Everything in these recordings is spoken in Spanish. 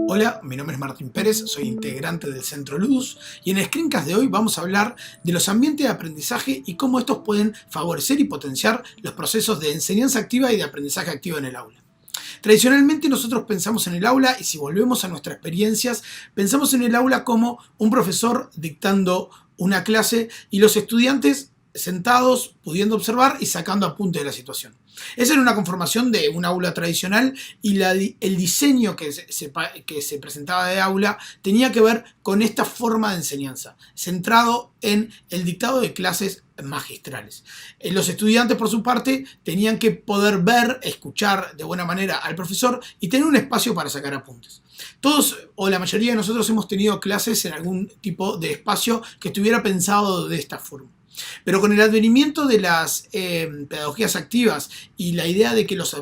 Hola, mi nombre es Martín Pérez, soy integrante del Centro Ludus y en el screencast de hoy vamos a hablar de los ambientes de aprendizaje y cómo estos pueden favorecer y potenciar los procesos de enseñanza activa y de aprendizaje activo en el aula. Tradicionalmente nosotros pensamos en el aula y si volvemos a nuestras experiencias, pensamos en el aula como un profesor dictando una clase y los estudiantes sentados, pudiendo observar y sacando apuntes de la situación. Esa era una conformación de un aula tradicional y el diseño que se presentaba de aula tenía que ver con esta forma de enseñanza, centrado en el dictado de clases magistrales. Los estudiantes, por su parte, tenían que poder ver, escuchar de buena manera al profesor y tener un espacio para sacar apuntes. Todos o la mayoría de nosotros hemos tenido clases en algún tipo de espacio que estuviera pensado de esta forma. Pero con el advenimiento de las pedagogías activas y la idea de que los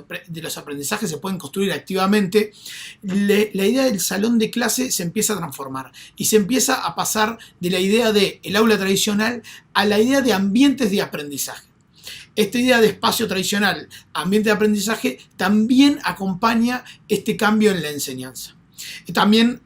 aprendizajes se pueden construir activamente, la idea del salón de clase se empieza a transformar y se empieza a pasar de la idea del aula tradicional a la idea de ambientes de aprendizaje. Esta idea de espacio tradicional, ambiente de aprendizaje, también acompaña este cambio en la enseñanza. También,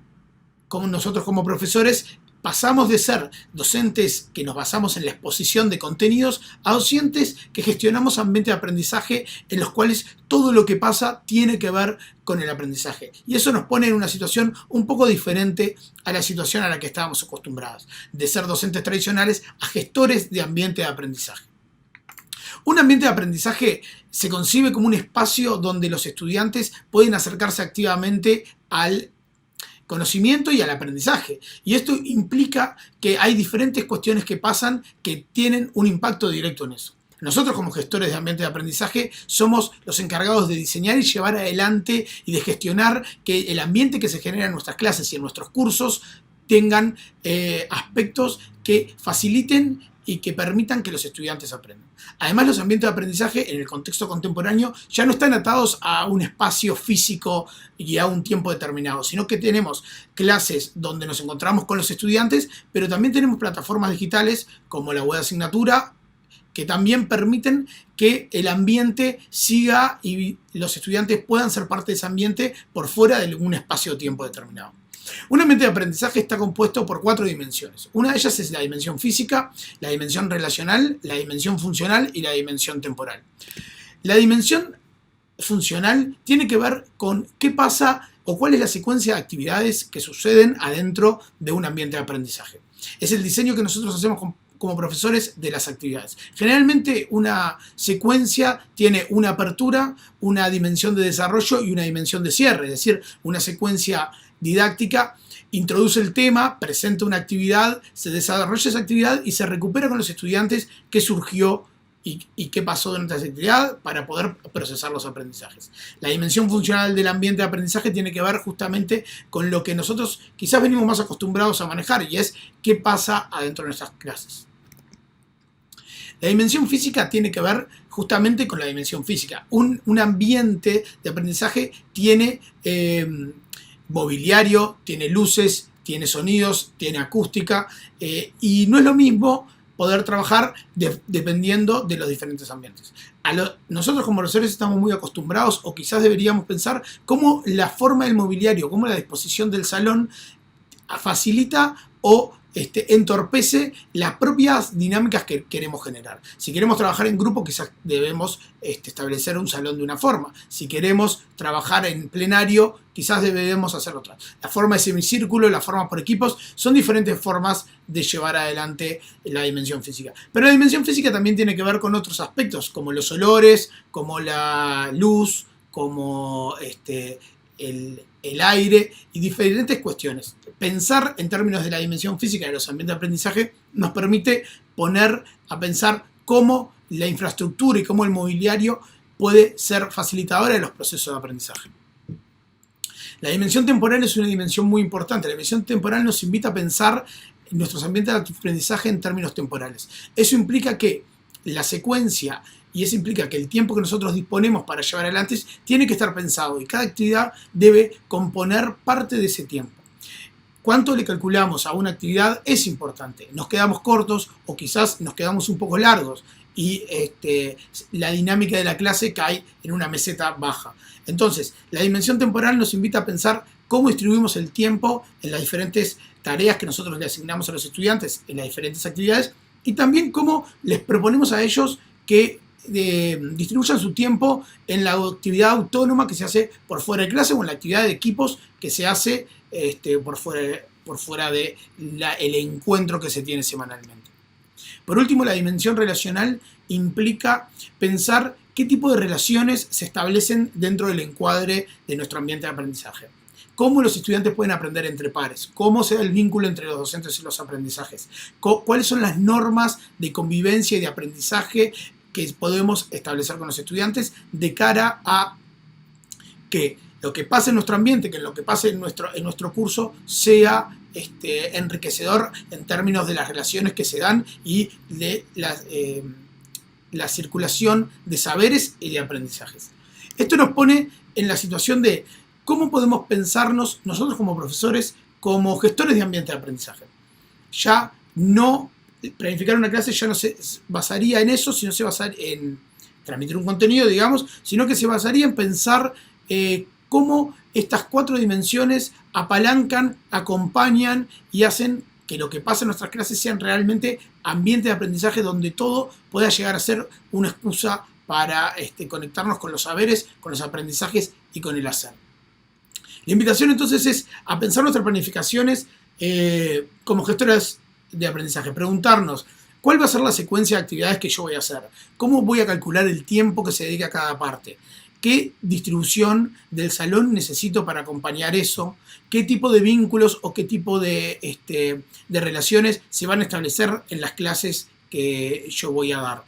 como nosotros como profesores, pasamos de ser docentes que nos basamos en la exposición de contenidos a docentes que gestionamos ambientes de aprendizaje en los cuales todo lo que pasa tiene que ver con el aprendizaje. Y eso nos pone en una situación un poco diferente a la situación a la que estábamos acostumbrados, de ser docentes tradicionales a gestores de ambiente de aprendizaje. Un ambiente de aprendizaje se concibe como un espacio donde los estudiantes pueden acercarse activamente al conocimiento y al aprendizaje. Y esto implica que hay diferentes cuestiones que pasan que tienen un impacto directo en eso. Nosotros como gestores de ambiente de aprendizaje somos los encargados de diseñar y llevar adelante y de gestionar que el ambiente que se genera en nuestras clases y en nuestros cursos tengan aspectos que faciliten y que permitan que los estudiantes aprendan. Además, los ambientes de aprendizaje en el contexto contemporáneo ya no están atados a un espacio físico y a un tiempo determinado, sino que tenemos clases donde nos encontramos con los estudiantes, pero también tenemos plataformas digitales como la web de asignatura que también permiten que el ambiente siga y los estudiantes puedan ser parte de ese ambiente por fuera de un espacio o tiempo determinado. Un ambiente de aprendizaje está compuesto por 4 dimensiones. Una de ellas es la dimensión física, la dimensión relacional, la dimensión funcional y la dimensión temporal. La dimensión funcional tiene que ver con qué pasa o cuál es la secuencia de actividades que suceden adentro de un ambiente de aprendizaje. Es el diseño que nosotros hacemos como profesores de las actividades. Generalmente una secuencia tiene una apertura, una dimensión de desarrollo y una dimensión de cierre, es decir, una secuencia didáctica introduce el tema, presenta una actividad, se desarrolla esa actividad y se recupera con los estudiantes qué surgió y qué pasó durante esa actividad para poder procesar los aprendizajes. La dimensión funcional del ambiente de aprendizaje tiene que ver justamente con lo que nosotros quizás venimos más acostumbrados a manejar y es qué pasa adentro de nuestras clases. La dimensión física tiene que ver justamente con la dimensión física. Un ambiente de aprendizaje tiene mobiliario, tiene luces, tiene sonidos, tiene acústica y no es lo mismo poder trabajar dependiendo de los diferentes ambientes. Nosotros como profesores estamos muy acostumbrados o quizás deberíamos pensar cómo la forma del mobiliario, cómo la disposición del salón facilita o entorpece las propias dinámicas que queremos generar. Si queremos trabajar en grupo, quizás debemos establecer un salón de una forma. Si queremos trabajar en plenario, quizás debemos hacer otra. La forma de semicírculo, la forma por equipos, son diferentes formas de llevar adelante la dimensión física. Pero la dimensión física también tiene que ver con otros aspectos, como los olores, como la luz, como el aire y diferentes cuestiones. Pensar en términos de la dimensión física de los ambientes de aprendizaje nos permite poner a pensar cómo la infraestructura y cómo el mobiliario puede ser facilitadora de los procesos de aprendizaje. La dimensión temporal es una dimensión muy importante. La dimensión temporal nos invita a pensar en nuestros ambientes de aprendizaje en términos temporales. Eso implica que la secuencia y eso implica que el tiempo que nosotros disponemos para llevar adelante tiene que estar pensado y cada actividad debe componer parte de ese tiempo. ¿Cuánto le calculamos a una actividad? Es importante. Nos quedamos cortos o quizás nos quedamos un poco largos. y la dinámica de la clase cae en una meseta baja. Entonces, la dimensión temporal nos invita a pensar cómo distribuimos el tiempo en las diferentes tareas que nosotros le asignamos a los estudiantes, en las diferentes actividades, y también cómo les proponemos a ellos que distribuyan su tiempo en la actividad autónoma que se hace por fuera de clase o en la actividad de equipos que se hace por fuera de el encuentro que se tiene semanalmente. Por último, la dimensión relacional implica pensar qué tipo de relaciones se establecen dentro del encuadre de nuestro ambiente de aprendizaje. Cómo los estudiantes pueden aprender entre pares, cómo se da el vínculo entre los docentes y los aprendizajes, cuáles son las normas de convivencia y de aprendizaje que podemos establecer con los estudiantes de cara a que lo que pase en nuestro ambiente, que lo que pase en nuestro curso sea enriquecedor en términos de las relaciones que se dan y de la circulación de saberes y de aprendizajes. Esto nos pone en la situación de cómo podemos pensarnos nosotros como profesores, como gestores de ambiente de aprendizaje. Ya no planificar una clase ya no se basaría en eso, sino se basaría en transmitir un contenido, digamos, sino que se basaría en pensar cómo estas 4 dimensiones apalancan, acompañan y hacen que lo que pasa en nuestras clases sean realmente ambientes de aprendizaje donde todo pueda llegar a ser una excusa para conectarnos con los saberes, con los aprendizajes y con el hacer. La invitación entonces es a pensar nuestras planificaciones como gestores de aprendizaje, preguntarnos cuál va a ser la secuencia de actividades que yo voy a hacer, cómo voy a calcular el tiempo que se dedica a cada parte, qué distribución del salón necesito para acompañar eso, qué tipo de vínculos o qué tipo de relaciones se van a establecer en las clases que yo voy a dar.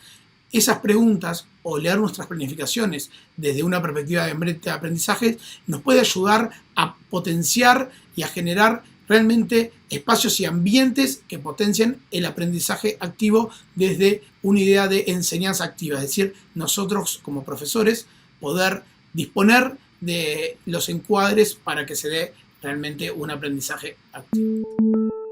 Esas preguntas o leer nuestras planificaciones desde una perspectiva de aprendizaje nos puede ayudar a potenciar y a generar realmente espacios y ambientes que potencian el aprendizaje activo desde una idea de enseñanza activa, es decir, nosotros como profesores poder disponer de los encuadres para que se dé realmente un aprendizaje activo.